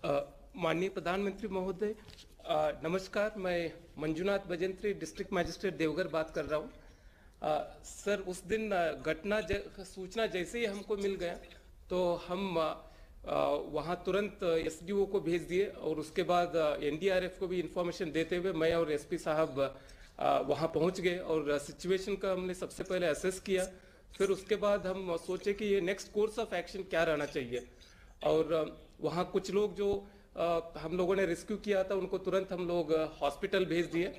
माननीय प्रधानमंत्री महोदय, नमस्कार। मैं मंजुनाथ भजंत्री, डिस्ट्रिक्ट मजिस्ट्रेट देवघर बात कर रहा हूँ। सर, उस दिन सूचना जैसे ही हमको मिल गया तो हम वहाँ तुरंत एसडीओ को भेज दिए और उसके बाद एनडीआरएफ को भी इंफॉर्मेशन देते हुए मैं और एसपी साहब वहाँ पहुँच गए और सिचुएशन का हमने सबसे पहले असेस किया। फिर उसके बाद हम सोचे कि ये नेक्स्ट कोर्स ऑफ एक्शन क्या रहना चाहिए। और वहाँ कुछ लोग जो हम लोगों ने रेस्क्यू किया था उनको तुरंत हम लोग हॉस्पिटल भेज दिए।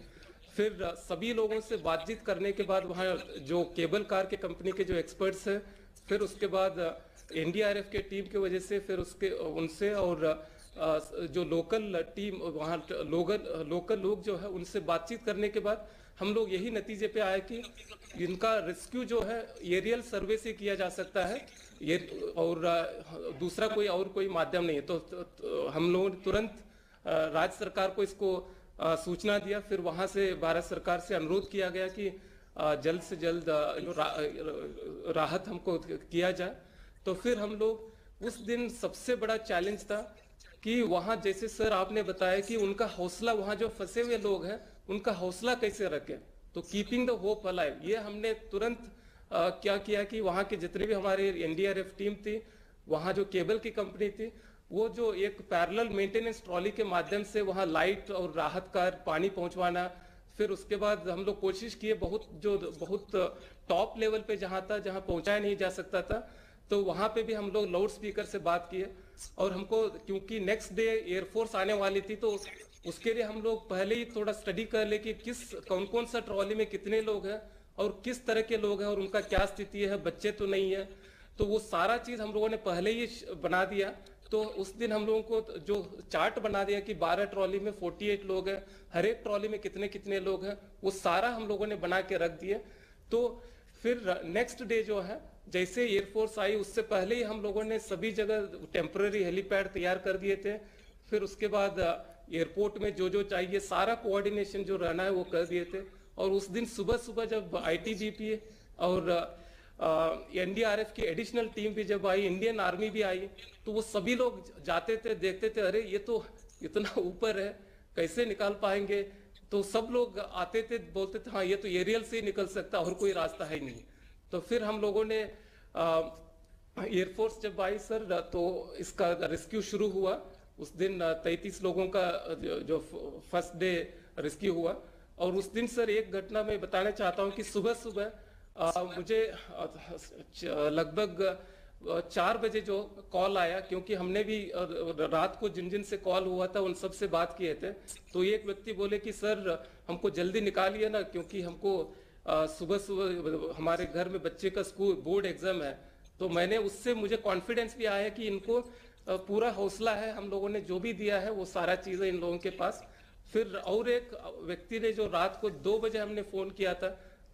फिर सभी लोगों से बातचीत करने के बाद वहाँ जो केबल कार के कंपनी के जो एक्सपर्ट्स हैं, फिर उसके बाद एनडीआरएफ के टीम की वजह से फिर उसके उनसे और जो लोकल टीम वहाँ लोकल लोग जो है उनसे बातचीत करने के बाद हम लोग यही नतीजे पे आए कि इनका रेस्क्यू जो है एरियल सर्वे से किया जा सकता है, ये और दूसरा कोई माध्यम नहीं है। तो हम लोगों ने तुरंत राज्य सरकार को इसको सूचना दिया। फिर वहां से भारत सरकार से अनुरोध किया गया कि जल्द से जल्द राहत हमको किया जाए। तो फिर हम लोग उस दिन सबसे बड़ा चैलेंज था कि वहां जैसे सर आपने बताया कि उनका हौसला, वहां जो फंसे हुए लोग हैं उनका हौसला कैसे रखें, तो कीपिंग द होप अलाइव, ये हमने तुरंत क्या किया कि वहाँ के जितने भी हमारे एनडीआरएफ टीम थी, वहाँ जो केबल की कंपनी थी, वो जो एक पैरेलल मेंटेनेंस ट्रॉली के माध्यम से वहाँ लाइट और राहत कार पानी पहुंचवाना। फिर उसके बाद हम लोग कोशिश किए बहुत टॉप लेवल पे जहाँ था, जहाँ पहुंचाया नहीं जा सकता था, तो वहां पे भी हम लोग लाउड स्पीकर से बात किए। और हमको क्योंकि नेक्स्ट डे एयरफोर्स आने वाली थी तो उसके लिए हम लोग पहले ही थोड़ा स्टडी कर ले कि कौन कौन सा ट्रॉली में कितने लोग हैं और किस तरह के लोग हैं और उनका क्या स्थिति है, बच्चे तो नहीं है। तो वो सारा चीज हम लोगों ने पहले ही बना दिया। तो उस दिन हम लोगों को जो चार्ट बना दिया कि 12 ट्रॉली में 48 लोग हैं, हर एक ट्रॉली में कितने कितने लोग हैं, वो सारा हम लोगों ने बना के रख दिए। तो फिर नेक्स्ट डे जो है जैसे एयरफोर्स आई उससे पहले ही हम लोगों ने सभी जगह टेम्पररी हेलीपैड तैयार कर दिए थे। फिर उसके बाद एयरपोर्ट में जो जो चाहिए सारा कोऑर्डिनेशन जो रहना है वो कर दिए थे। और उस दिन सुबह सुबह जब आईटीबीपी और एनडीआरएफ की एडिशनल टीम भी जब आई, इंडियन आर्मी भी आई, तो वो सभी लोग जाते थे, देखते थे, अरे ये तो इतना ऊपर है, कैसे निकाल पाएंगे। तो सब लोग आते थे, बोलते थे हाँ ये तो एरियल से ही निकल सकता, और कोई रास्ता है ही नहीं। तो फिर हम लोगों ने एयरफोर्स जब आई सर तो इसका रेस्क्यू शुरू हुआ। उस दिन 33 लोगों का जो फर्स्ट डे रेस्क्यू हुआ। और उस दिन सर एक घटना मैं बताना चाहता हूँ कि सुबह सुबह मुझे लगभग 4 बजे जो कॉल आया, क्योंकि हमने भी रात को जिन जिन से कॉल हुआ था उन सब से बात किए थे। तो एक व्यक्ति बोले कि सर हमको जल्दी निकालिए ना, क्योंकि हमको सुबह सुबह हमारे घर में बच्चे का स्कूल बोर्ड एग्जाम है। तो मैंने उससे मुझे कॉन्फिडेंस भी आया कि इनको पूरा हौसला है, हम लोगों ने जो भी दिया है वो सारा चीजें इन लोगों के पास। फिर और एक व्यक्ति ने जो रात को 2 बजे हमने फोन किया था,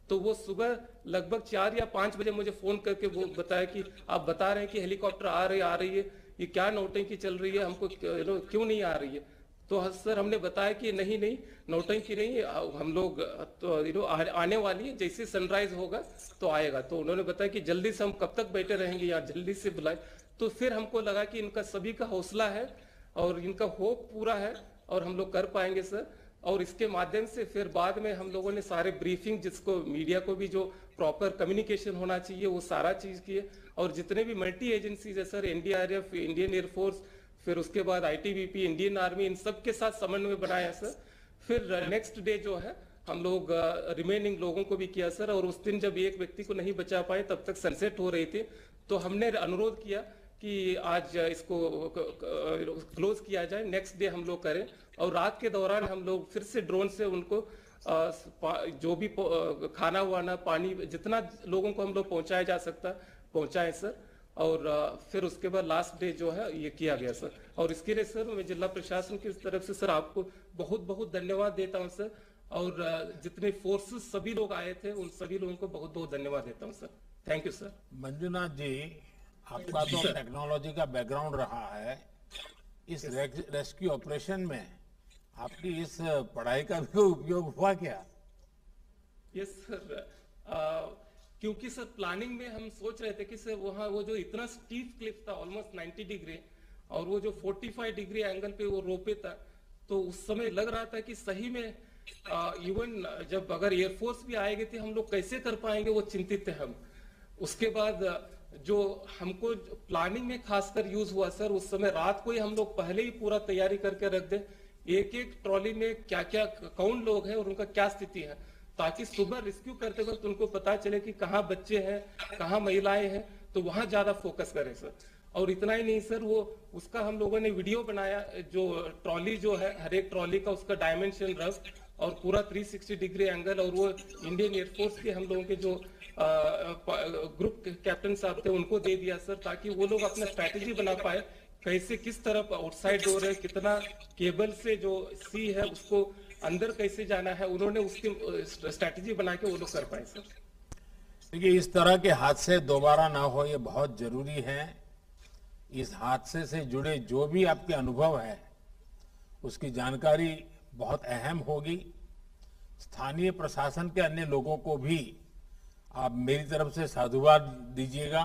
तो वो सुबह लगभग 4 या 5 बजे मुझे फोन करके वो बताया कि आप बता रहे हैं कि हेलीकॉप्टर आ रही है, ये क्या नौटंकी चल रही है, हमको क्यों नहीं आ रही है। तो सर हमने बताया कि नहीं नौटंकी नहीं, हम लोग तो आने वाली है, जैसे सनराइज होगा तो आएगा। तो उन्होंने बताया कि जल्दी से हम कब तक बैठे रहेंगे यहाँ, जल्दी से बुलाए। तो फिर हमको लगा कि इनका सभी का हौसला है और इनका होप पूरा है और हम लोग कर पाएंगे सर। और इसके माध्यम से फिर बाद में हम लोगों ने सारे ब्रीफिंग, जिसको मीडिया को भी जो प्रॉपर कम्युनिकेशन होना चाहिए वो सारा चीज किए। और जितने भी मल्टी एजेंसीज है सर, एनडीआरएफ, इंडियन एयरफोर्स, फिर उसके बाद आईटीबीपी, इंडियन आर्मी, इन सब के साथ समन्वय बनाया सर। फिर नेक्स्ट डे जो है हम लोग रिमेनिंग लोगों को भी किया सर। और उस दिन जब एक व्यक्ति को नहीं बचा पाए, तब तक सनसेट हो रही थी, तो हमने अनुरोध किया कि आज इसको क्लोज किया जाए, नेक्स्ट डे हम लोग करें। और रात के दौरान हम लोग फिर से ड्रोन से उनको जो भी खाना वाना पानी जितना लोगों को हम लोग पहुंचाया जा सकता पहुंचाएं सर। और फिर उसके बाद लास्ट डे जो है ये किया गया सर। और इसके लिए सर मैं जिला प्रशासन की तरफ से सर आपको बहुत बहुत धन्यवाद देता हूं सर। और जितने फोर्सेस सभी लोग आए थे उन सभी लोगों को बहुत बहुत धन्यवाद देता हूं sir. Thank you sir. Manjunath ji, आपका तो टेक्नोलॉजी का बैकग्राउंड रहा है, इस रेस्क्यू ऑपरेशन में आपकी इस पढ़ाई का भी उपयोग हुआ क्या? यस सर, क्योंकि सर प्लानिंग में हम सोच रहे थे कि सर वहाँ वो जो इतना स्टीप क्लिफ था ऑलमोस्ट 90 डिग्री, और वो जो 45 डिग्री एंगल पे वो रोपे था, तो उस समय लग रहा था कि सही में इवन जब अगर एयरफोर्स भी आएगी तो हम लोग कैसे कर पाएंगे, वो चिंतित थे हम। उसके बाद जो हमको प्लानिंग में खासकर यूज हुआ सर, उस समय रात को ही हम लोग पहले ही पूरा तैयारी करके रख दे, एक एक ट्रॉली में क्या क्या कौन लोग हैं और उनका क्या स्थिति है, ताकि सुबह रेस्क्यू करते वक्त उनको पता चले कि कहाँ बच्चे हैं, कहाँ महिलाएं हैं, तो वहां ज्यादा फोकस करें सर। और इतना ही नहीं सर, वो उसका हम लोगों ने वीडियो बनाया, जो ट्रॉली जो है हर एक ट्रॉली का उसका डायमेंशन रफ और पूरा 360 डिग्री एंगल, और वो इंडियन एयरफोर्स के हम लोगों के जो ग्रुप कैप्टन साहब थे उनको दे दिया सर, ताकि वो लोग अपना स्ट्रैटेजी बना पाए, कैसे किस तरफ आउटसाइड डोर है, कितना केबल से जो सी है उसको अंदर कैसे जाना है, उन्होंने उसकी स्ट्रैटेजी बना के वो लोग कर पाए सर। देखिए, इस तरह के हादसे दोबारा ना हो ये बहुत जरूरी है। इस हादसे से जुड़े जो भी आपके अनुभव है उसकी जानकारी बहुत अहम होगी। स्थानीय प्रशासन के अन्य लोगों को भी आप मेरी तरफ से साधुवाद दीजिएगा।